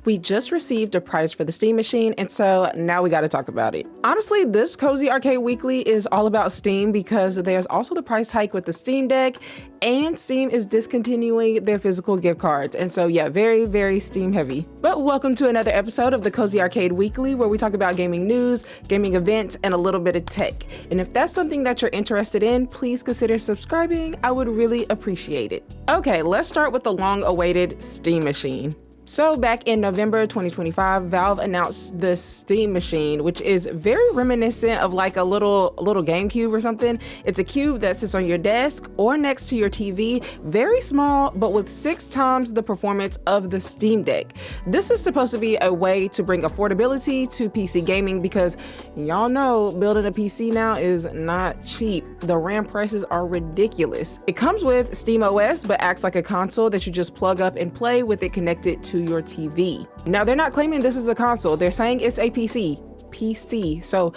We just received a price for the Steam machine, and so now we got to talk about it. Honestly, this Cozy Arcade Weekly is all about Steam because there's also the price hike with the Steam Deck, and Steam is discontinuing their physical gift cards. And so yeah, very, very Steam heavy. But welcome to another episode of the Cozy Arcade Weekly, where we talk about gaming news, gaming events, and a little bit of tech. And if that's something that you're interested in, please consider subscribing. I would really appreciate it. Okay, let's start with the long-awaited Steam machine. So back in November 2025, Valve announced the Steam machine, which is very reminiscent of like a little GameCube or something. It's a cube that sits on your desk or next to your TV, very small, but with 6 times the performance of the Steam Deck. This is supposed to be a way to bring affordability to PC gaming because y'all know building a PC now is not cheap. The RAM prices are ridiculous. It comes with Steam OS, but acts like a console that you just plug up and play with it connected to your TV. Now, they're not claiming this is a console. They're saying it's a PC. So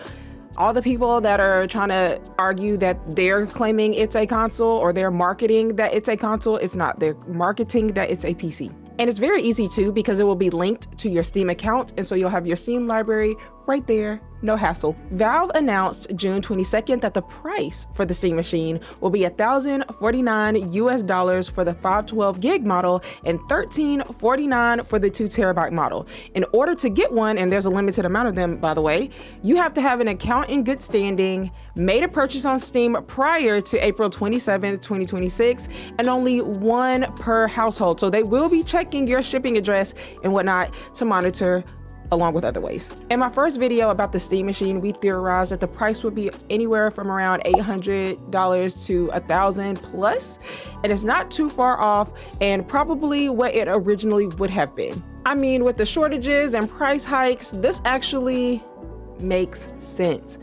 all the people that are trying to argue that they're claiming it's a console or they're marketing that it's a console, it's not. They're marketing that it's a PC. And it's very easy too because it will be linked to your Steam account. And so you'll have your Steam library right there, no hassle. Valve announced June 22nd that the price for the Steam machine will be $1,049 for the 512 gig model and $1,349 for the 2 terabyte model. In order to get one, and there's a limited amount of them, by the way, you have to have an account in good standing, made a purchase on Steam prior to April 27th, 2026, and only one per household. So they will be checking your shipping address and whatnot to monitor along with other ways. In my first video about the Steam machine, we theorized that the price would be anywhere from around $800 to $1,000 plus, and it's not too far off and probably what it originally would have been. I mean, with the shortages and price hikes, this actually makes sense.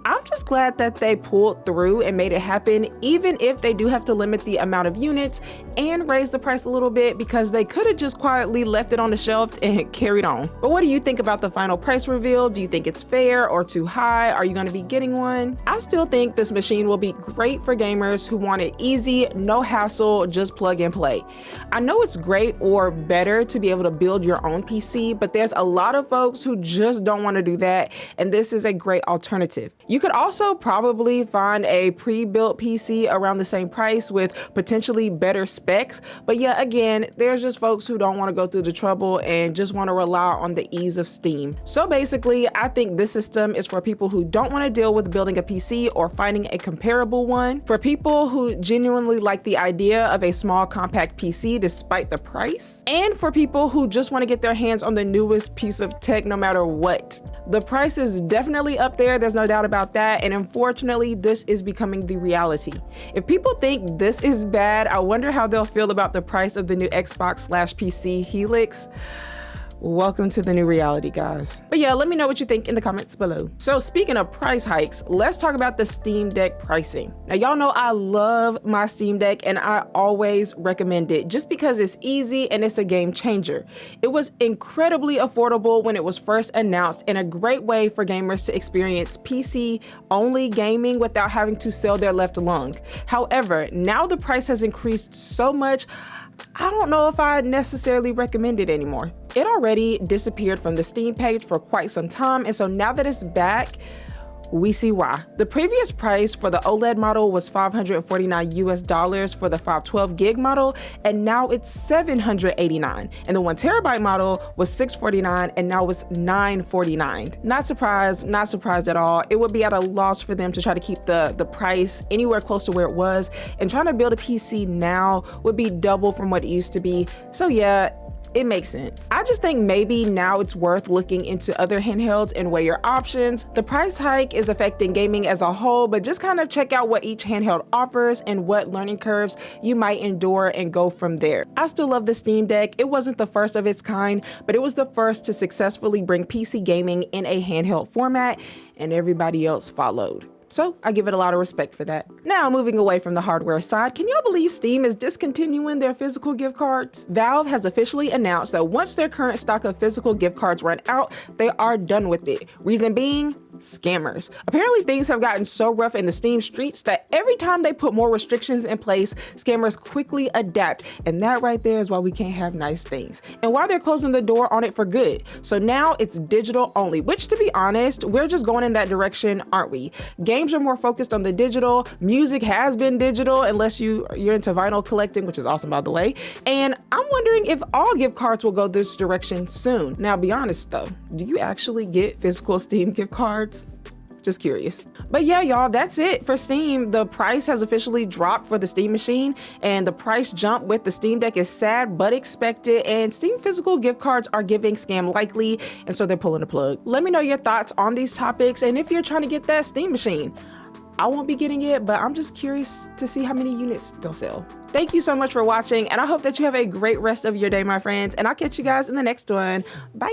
I'm just glad that they pulled through and made it happen, even if they do have to limit the amount of units and raise the price a little bit because they could have just quietly left it on the shelf and carried on. But what do you think about the final price reveal? Do you think it's fair or too high? Are you going to be getting one? I still think this machine will be great for gamers who want it easy, no hassle, just plug and play. I know it's great or better to be able to build your own PC, but there's a lot of folks who just don't want to do that, and this is a great alternative. You could also probably find a pre-built PC around the same price with potentially better specs. But yeah, again, there's just folks who don't want to go through the trouble and just want to rely on the ease of Steam. So basically, I think this system is for people who don't want to deal with building a PC or finding a comparable one, for people who genuinely like the idea of a small compact PC despite the price, and for people who just want to get their hands on the newest piece of tech no matter what. The price is definitely up there, there's no doubt about that, and unfortunately this is becoming the reality. If people think this is bad, I wonder how they'll feel about the price of the new Xbox/PC Helix. Welcome to the new reality, guys. But yeah, let me know what you think in the comments below. So speaking of price hikes, let's talk about the Steam Deck pricing. Now, y'all know I love my Steam Deck and I always recommend it just because it's easy and it's a game changer. It was incredibly affordable when it was first announced and a great way for gamers to experience PC-only gaming without having to sell their left lung. However, now the price has increased so much, I don't know if I necessarily recommend it anymore. It already disappeared from the Steam page for quite some time, and so now that it's back, we see why. The previous price for the OLED model was $549 for the 512 gig model, and now it's $789. And the 1 terabyte model was $649, and now it's $949. Not surprised at all. It would be at a loss for them to try to keep the price anywhere close to where it was, and trying to build a PC now would be double from what it used to be. So yeah, it makes sense. I just think maybe now it's worth looking into other handhelds and weigh your options. The price hike is affecting gaming as a whole, but just kind of check out what each handheld offers and what learning curves you might endure and go from there. I still love the Steam Deck. It wasn't the first of its kind, but it was the first to successfully bring PC gaming in a handheld format, and everybody else followed. So I give it a lot of respect for that. Now, moving away from the hardware side, can y'all believe Steam is discontinuing their physical gift cards? Valve has officially announced that once their current stock of physical gift cards run out, they are done with it. Reason being, Scammers. Apparently things have gotten so rough in the Steam streets that every time they put more restrictions in place, scammers quickly adapt. And that right there is why we can't have nice things. And why they're closing the door on it for good. So now it's digital only, which to be honest, we're just going in that direction, aren't we? Games are more focused on the digital. Music has been digital, unless you're into vinyl collecting, which is awesome by the way. And I'm wondering if all gift cards will go this direction soon. Now be honest though, do you actually get physical Steam gift cards? Just curious. But yeah, y'all, that's it for Steam. The price has officially dropped for the Steam machine, and the price jump with the Steam Deck is sad but expected, and Steam physical gift cards are giving scam likely, and so they're pulling the plug. Let me know your thoughts on these topics, and if you're trying to get that Steam machine. I won't be getting it, but I'm just curious to see how many units they'll sell. Thank you so much for watching, and I hope that you have a great rest of your day, my friends, and I'll catch you guys in the next one. Bye!